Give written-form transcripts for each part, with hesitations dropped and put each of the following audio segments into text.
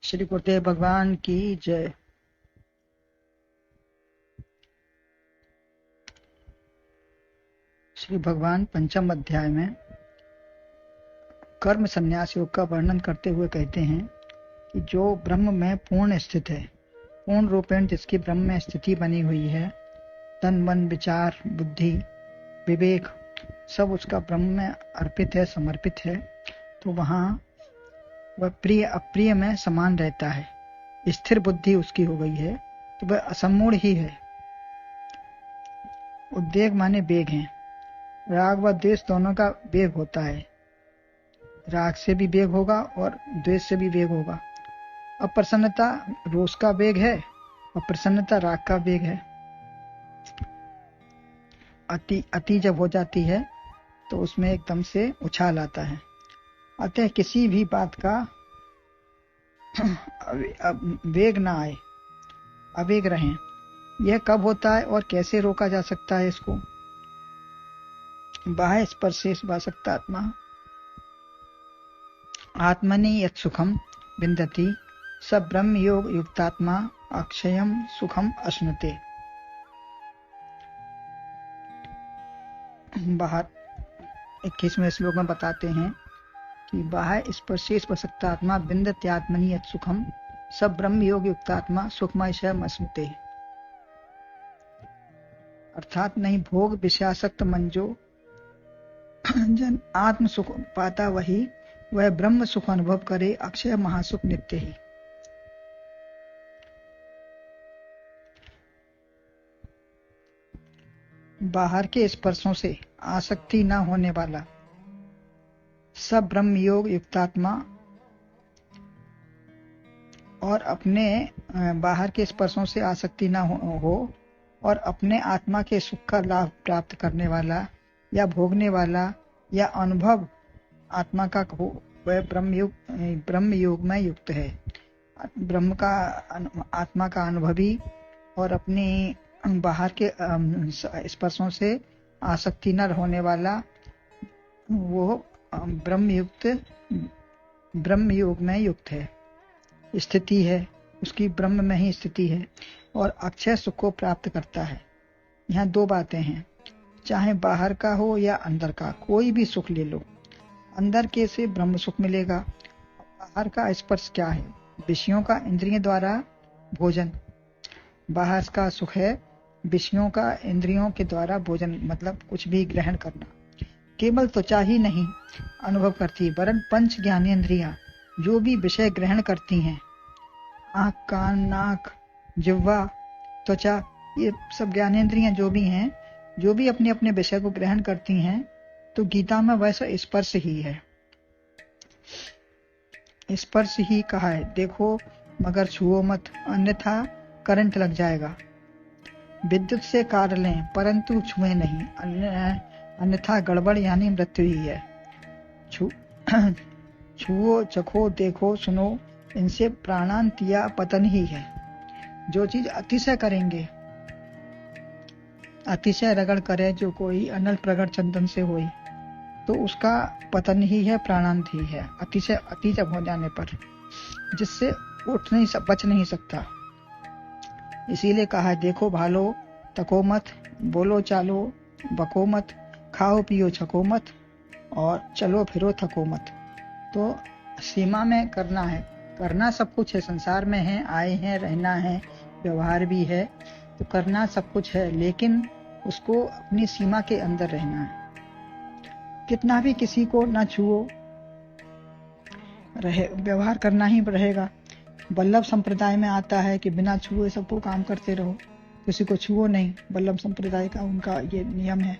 श्री गुरुदेव भगवान की जय। श्री भगवान पंचम अध्याय में कर्म संन्यास योग का वर्णन करते हुए कहते हैं कि जो ब्रह्म में पूर्ण स्थित है, पूर्ण रूपेण जिसकी ब्रह्म में स्थिति बनी हुई है, तन मन विचार बुद्धि विवेक सब उसका ब्रह्म में अर्पित है, समर्पित है, तो वहां वह प्रिय अप्रिय में समान रहता है। स्थिर बुद्धि उसकी हो गई है तो वह असमूढ़ ही है। उद्वेग माने वेग है, राग व द्वेष दोनों का वेग होता है। राग से भी वेग होगा और द्वेष से भी वेग होगा। अप्रसन्नता रोष का वेग है और प्रसन्नता राग का वेग है। अति जब हो जाती है तो उसमें एकदम से उछाल आता है। अतः किसी भी बात का वेग ना आए, अवेग रहें। यह कब होता है और कैसे रोका जा सकता है इसको? बाह्य स्पर्शेष वासक्तात्मा आत्मनि यत् सुखम विन्दति स ब्रह्म योग युक्तात्मा अक्षयम सुखम अश्नुते। बाहर 21वें श्लोक में बताते हैं कि बाह्य स्पर्शेष वासक्तात्मा विन्दति आत्मनि यत् सुखम स ब्रह्म योग युक्तात्मा सुखमयशयम अश्नुते। अर्थात नहीं भोग विषयासक्त मन जो जन आत्म सुख पाता वह ब्रह्म सुख अनुभव करे, अक्षय महासुख नित्य ही। बाहर के स्पर्शों से आसक्ति न होने वाला सब ब्रह्म योग युक्तात्मा और अपने बाहर के स्पर्शों से आसक्ति न हो और अपने आत्मा के सुख का लाभ प्राप्त करने वाला या भोगने वाला या अनुभव आत्मा का हो, वह ब्रह्म योग में युक्त है। ब्रह्म का आत्मा का अनुभवी और अपनी बाहर के स्पर्शों से आसक्ति न होने वाला वो ब्रह्म योग में युक्त है, स्थिति है, उसकी ब्रह्म में ही स्थिति है और अक्षय सुख को प्राप्त करता है। यहाँ दो बातें हैं, चाहे बाहर का हो या अंदर का, कोई भी सुख ले लो। अंदर के से ब्रह्म सुख मिलेगा। बाहर का स्पर्श क्या है? विषयों का इंद्रियों द्वारा भोजन। बाहर का सुख है विषयों का इंद्रियों के द्वारा भोजन, मतलब कुछ भी ग्रहण करना। केवल त्वचा ही नहीं अनुभव करती वरन पंच ज्ञानेंद्रियां जो भी विषय ग्रहण करती हैं, आंख कान नाक जिह्वा त्वचा, ये सब ज्ञानेंद्रियां जो भी हैं, जो भी अपने अपने विषय को ग्रहण करती हैं, तो गीता में वैसा स्पर्श ही है, स्पर्श ही कहा है। देखो मगर छुओ मत, अन्यथा करंट लग जाएगा। विद्युत से कार लें परंतु छुए नहीं, अन्यथा गड़बड़ यानी मृत्यु ही है। छुओ चखो देखो सुनो, इनसे प्राणांत या पतन ही है। जो चीज अतिशय करेंगे, अतिशय रगड़ करे, जो कोई अनल प्रगड़ चंदन से होई, तो उसका पतन ही है, प्राणांत ही है। अतिशय अति जब हो जाने पर, जिससे बच नहीं सकता। इसीलिए कहा देखो भालो तको मत, बोलो चालो बको मत, खाओ पियो छको मत और चलो फिरो थको मत। तो सीमा में करना है, करना सब कुछ है, संसार में है, आए हैं, रहना है, व्यवहार भी है, तो करना सब कुछ है, लेकिन उसको अपनी सीमा के अंदर रहना है। कितना भी किसी को ना छुओ रहे, व्यवहार करना ही रहेगा। वल्लभ संप्रदाय में आता है कि बिना छुए सबको काम करते रहो, किसी को छुओ नहीं। वल्लभ संप्रदाय का उनका ये नियम है।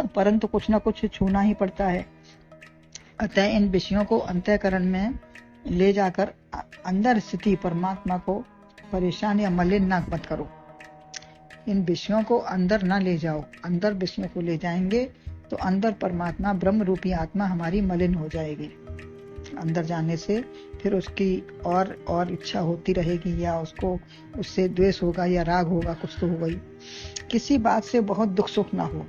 परंतु कुछ ना कुछ छूना ही पड़ता है। अतः इन विषयों को अंतःकरण में ले जाकर अंदर स्थिति परमात्मा को परेशान या मलिन ना मत करो। इन विषयों को अंदर ना ले जाओ। अंदर विषयों को ले जाएंगे तो अंदर परमात्मा ब्रह्म रूपी आत्मा हमारी मलिन हो जाएगी। अंदर जाने से फिर उसकी और इच्छा होती रहेगी, या उसको उससे द्वेष होगा या राग होगा, कुछ तो होगा ही। किसी बात से बहुत दुख सुख ना हो,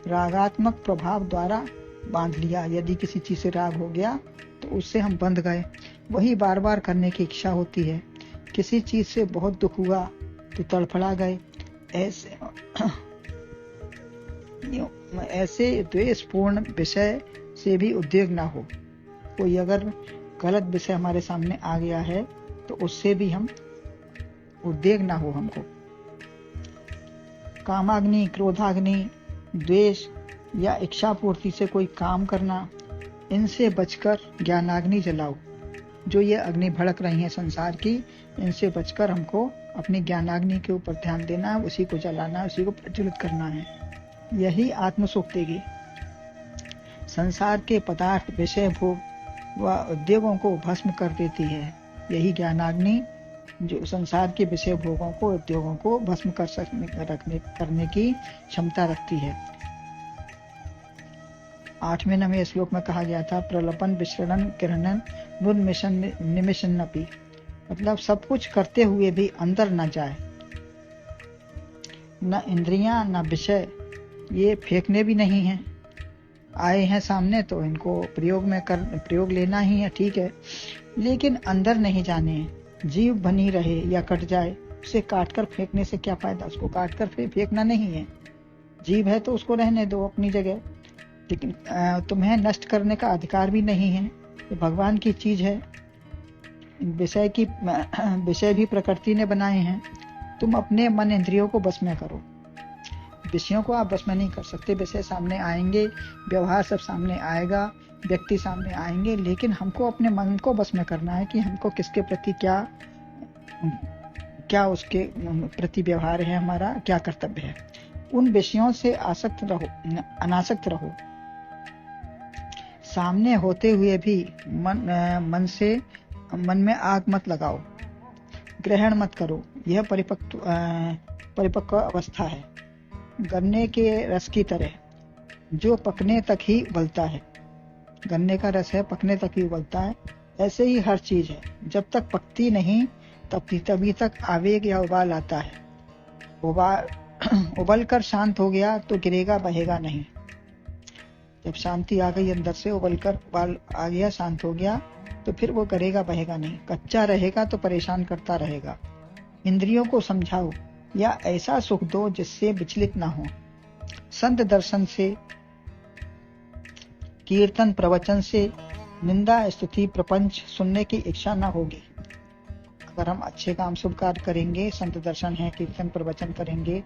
रागात्मक प्रभाव द्वारा बांध लिया। यदि किसी चीज से राग हो गया तो तो उससे हम बंध गए। वही बार बार करने की इच्छा होती है। किसी चीज से बहुत दुख हुआ तो तड़फड़ा गए। ऐसे द्वेषपूर्ण विषय से भी उद्वेग ना हो। कोई अगर गलत विषय हमारे सामने आ गया है तो उससे भी हम उद्वेग ना हो हमको। कामाग्नि, क्रोधाग्नि, द्वेष या इच्छा पूर्ति से कोई काम करना, इनसे बचकर ज्ञानाग्नि जलाओ। जो ये अग्नि भड़क रही है संसार की, इनसे बचकर हमको अपनी ज्ञानाग्नि के ऊपर ध्यान देना है, उसी को जलाना है, उसी को प्रज्वलित करना है। यही आत्म सुख देगी। संसार के पदार्थ, विषय, भोग व उद्योगों को भस्म कर देती है। यही ज्ञानाग्नि जो संसार के विषय, भोगों को, उद्योगों को भस्म करने की क्षमता रखती है। 8वें 9वें श्लोक में कहा गया था प्रलपन विसरणन किरणन नुन्मिशन निमिषन्नपि, मतलब सब कुछ करते हुए भी अंदर न जाए। न इंद्रियां न विषय, ये फेंकने भी नहीं है। आए हैं सामने तो इनको प्रयोग लेना ही है, ठीक है, लेकिन अंदर नहीं जाने हैं। जीव बनी रहे या कट जाए, उसे काटकर फेंकने से क्या फायदा। उसको काटकर फेंकना नहीं है। जीव है तो उसको रहने दो अपनी जगह, लेकिन तुम्हें नष्ट करने का अधिकार भी नहीं है। ये भगवान की चीज है। विषय भी प्रकृति ने बनाए हैं। तुम अपने मन इंद्रियों को बस में करो। विषयों को आप बस में नहीं कर सकते। विषय सामने आएंगे, व्यवहार सब सामने आएगा, व्यक्ति सामने आएंगे, लेकिन हमको अपने मन को बस में करना है कि हमको किसके प्रति क्या उसके प्रति व्यवहार है, हमारा क्या कर्तव्य है। उन विषयों से अनासक्त रहो। सामने होते हुए भी मन में आग मत लगाओ, ग्रहण मत करो। यह परिपक्व अवस्था है। गन्ने के रस की तरह, जो पकने तक ही उबलता है। गन्ने का रस है, पकने तक ही उबलता है। ऐसे ही हर चीज है, जब तक पकती नहीं तभी तक आवेग या उबाल आता है। उबल कर शांत हो गया तो गिरेगा बहेगा नहीं। जब शांति आ गई अंदर से, उबाल आ गया, शांत हो गया, तो फिर वो करेगा बहेगा नहीं। कच्चा रहेगा तो परेशान करता रहेगा। इंद्रियों को समझाओ या ऐसा सुख दो जिससे विचलित ना हो। संत दर्शन से, कीर्तन प्रवचन से निंदा स्तुति प्रपंच सुनने की इच्छा ना होगी। अगर हम अच्छे काम शुभ कार्य करेंगे, संत दर्शन है, कीर्तन प्रवचन करेंगे,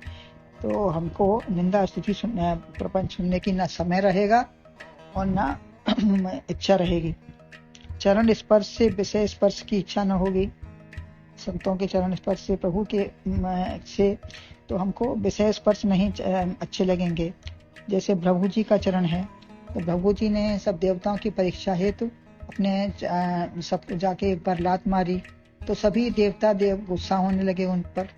तो हमको निंदा स्तुति प्रपंच सुनने की ना समय रहेगा और ना इच्छा रहेगी। चरण स्पर्श से विषय स्पर्श की इच्छा न होगी। संतों के चरण स्पर्श से, प्रभु के से तो हमको विषय स्पर्श नहीं अच्छे लगेंगे। जैसे प्रभु जी का चरण है, तो प्रभु जी ने सब देवताओं की परीक्षा हेतु अपने सबको जाके एक बार लात मारी, तो सभी देवता गुस्सा होने लगे, उन पर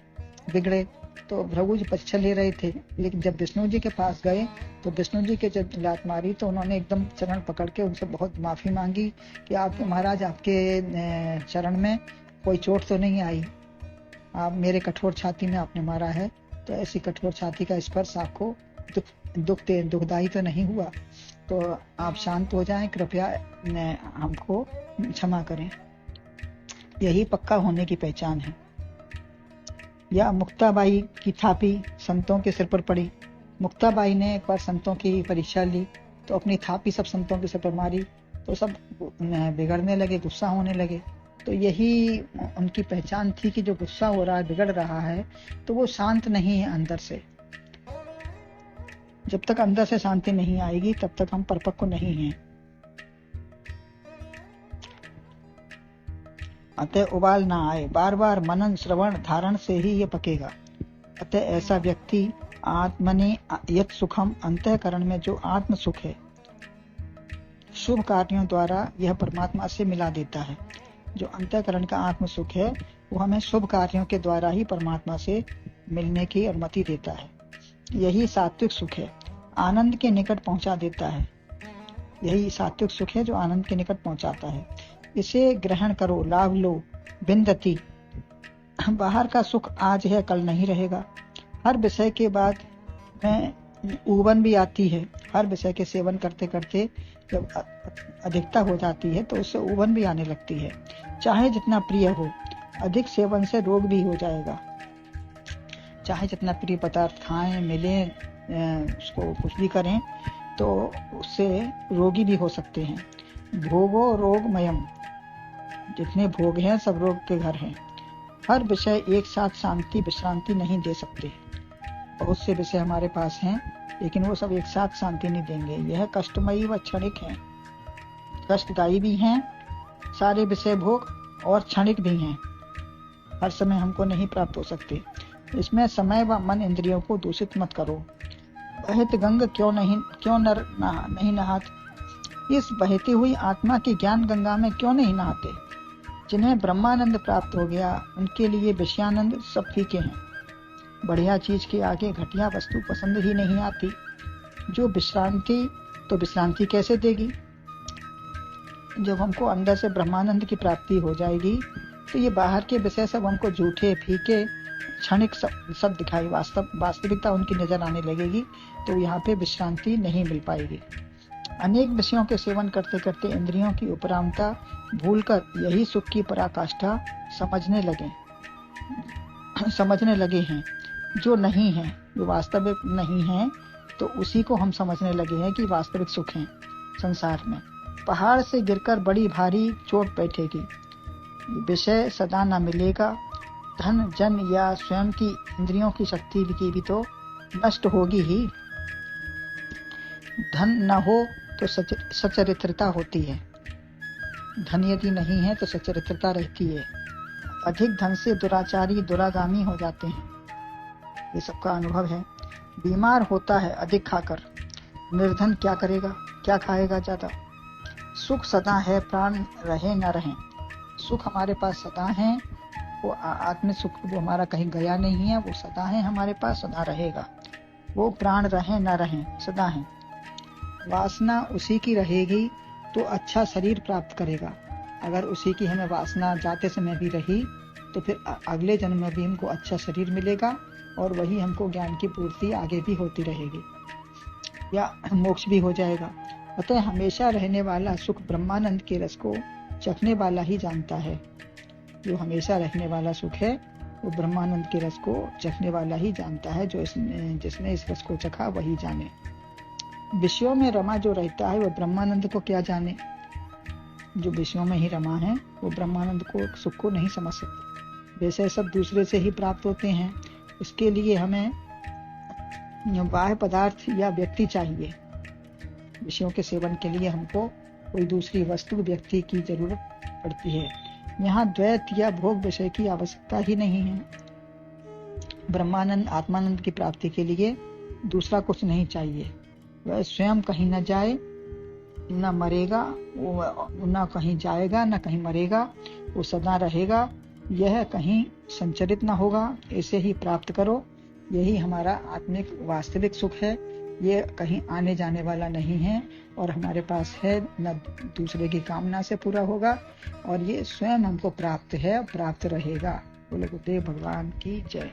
बिगड़े। तो प्रभु जी परीक्षा ले रहे थे, लेकिन जब विष्णु जी के पास गए तो विष्णु जी के जब लात मारी तो उन्होंने एकदम चरण पकड़ के उनसे बहुत माफी मांगी कि आप महाराज, आपके चरण में कोई चोट तो नहीं आई, आप मेरे कठोर छाती में आपने मारा है, तो ऐसी कठोर छाती का स्पर्श आपको दुखदायी तो नहीं हुआ, तो आप शांत हो जाएं, कृपया हमको क्षमा करें। यही पक्का होने की पहचान है। या मुक्ताबाई की थापी संतों के सिर पर पड़ी। मुक्ताबाई ने एक बार संतों की परीक्षा ली तो अपनी थापी सब संतों के सिर पर मारी, तो सब बिगड़ने लगे, गुस्सा होने लगे। तो यही उनकी पहचान थी कि जो गुस्सा हो रहा है, बिगड़ रहा है, तो वो शांत नहीं है अंदर से। जब तक अंदर से शांति नहीं आएगी तब तक हम परिपक्व नहीं हैं। अतः उबाल ना आए, बार बार मनन श्रवण धारण से ही ये पकेगा। अतः ऐसा व्यक्ति आत्मनि यत सुखम, अंतःकरण में जो आत्म सुख है, शुभ कार्यों द्वारा यह परमात्मा से मिला देता है। जो अंतःकरण का आत्म सुख है वो हमें शुभ कार्यों के द्वारा ही परमात्मा से मिलने की अनुमति देता है। यही सात्विक सुख है, आनंद के निकट पहुंचा देता है। यही सात्विक सुख है जो आनंद के निकट पहुंचाता है। इसे ग्रहण करो, लाभ लो। बिंदती, बाहर का सुख आज है कल नहीं रहेगा। हर विषय के बाद में ऊबन भी आती है। हर विषय के सेवन करते करते जब अधिकता हो जाती है तो उससे उबन भी आने लगती है। चाहे जितना प्रिय हो, अधिक सेवन से रोग भी हो जाएगा। चाहे जितना प्रिय पदार्थ खाएं, मिले, उसको कुछ भी करें, तो उससे रोगी भी हो सकते हैं। भोगो रोगमयम, जितने भोग हैं सब रोग के घर हैं। हर विषय एक साथ शांति विश्रांति नहीं दे सकते। बहुत से विषय हमारे पास हैं, लेकिन वो सब एक साथ शांति नहीं देंगे। यह कष्टमयी व क्षणिक हैं, कष्टदायी भी हैं सारे विषय भोग, और क्षणिक भी हैं, हर समय हमको नहीं प्राप्त हो सकते। इसमें समय व मन इंद्रियों को दूषित मत करो। बहत गंग क्यों नर नहीं नहाते, इस बहती हुई आत्मा की ज्ञान गंगा में क्यों नहीं नहाते। जिन्हें ब्रह्मानंद प्राप्त हो गया उनके लिए विषयानंद सब फीके हैं। बढ़िया चीज के आगे घटिया वस्तु पसंद ही नहीं आती। जो विश्रांति, तो विश्रांति कैसे देगी। जब हमको अंदर से ब्रह्मानंद की प्राप्ति हो जाएगी तो ये बाहर के विषय सब हमको झूठे फीके क्षणिक सब दिखाई, वास्तविकता उनकी नजर आने लगेगी, तो यहाँ पे विश्रांति नहीं मिल पाएगी। अनेक विषयों के सेवन करते करते इंद्रियों की उपरामता भूलकर यही सुख की पराकाष्ठा समझने लगे हैं। जो नहीं है, जो वास्तविक नहीं है, तो उसी को हम समझने लगे हैं कि वास्तविक सुख है संसार में। पहाड़ से गिरकर बड़ी भारी चोट बैठेगी, विषय सदा न मिलेगा। धन जन या स्वयं की इंद्रियों की शक्ति की भी तो नष्ट होगी ही। धन न हो तो सचरित्रता होती है, धन यदि नहीं है तो सचरित्रता रहती है। अधिक धन से दुराचारी दुरागामी हो जाते हैं, ये सबका अनुभव है। बीमार होता है अधिक खाकर, निर्धन क्या करेगा, क्या खाएगा ज्यादा। सुख सदा है, प्राण रहे न रहे। सुख हमारे पास सदा है, वो आत्म सुख वो हमारा कहीं गया नहीं है, वो सदा है हमारे पास, सदा रहेगा। वो प्राण रहे न रहे, सदा है। वासना उसी की रहेगी तो अच्छा शरीर प्राप्त करेगा। अगर उसी की हमें वासना जाते समय भी रही तो फिर अगले जन्म में भी हमको अच्छा शरीर मिलेगा, और वही हमको ज्ञान की पूर्ति आगे भी होती रहेगी, या मोक्ष भी हो जाएगा। अतः हमेशा रहने वाला सुख ब्रह्मानंद के रस को चखने वाला ही जानता है। जो हमेशा रहने वाला सुख है वो ब्रह्मानंद के रस को चखने वाला ही जानता है। जिसने इस रस को चखा वही जाने। विषयों में रमा जो रहता है वो ब्रह्मानंद को क्या जाने। जो विषयों में ही रमा है वो ब्रह्मानंद को, सुख को नहीं समझ सकते। वैसे सब दूसरे से ही प्राप्त होते हैं। इसके लिए हमें बाह्य पदार्थ या व्यक्ति चाहिए। विषयों के सेवन के लिए हमको कोई दूसरी वस्तु व्यक्ति की जरूरत पड़ती है। यहाँ द्वैत या भोग विषय की आवश्यकता ही नहीं है। ब्रह्मानंद आत्मानंद की प्राप्ति के लिए दूसरा कुछ नहीं चाहिए। वह स्वयं कहीं न जाए न मरेगा, न कहीं जाएगा न कहीं मरेगा, वो सदा रहेगा। यह कहीं संचरित न होगा, इसे ही प्राप्त करो। यही हमारा आत्मिक वास्तविक सुख है। ये कहीं आने जाने वाला नहीं है, और हमारे पास है न दूसरे की कामना से पूरा होगा, और ये स्वयं हमको प्राप्त है, प्राप्त रहेगा। बोले गुरुदेव भगवान की जय।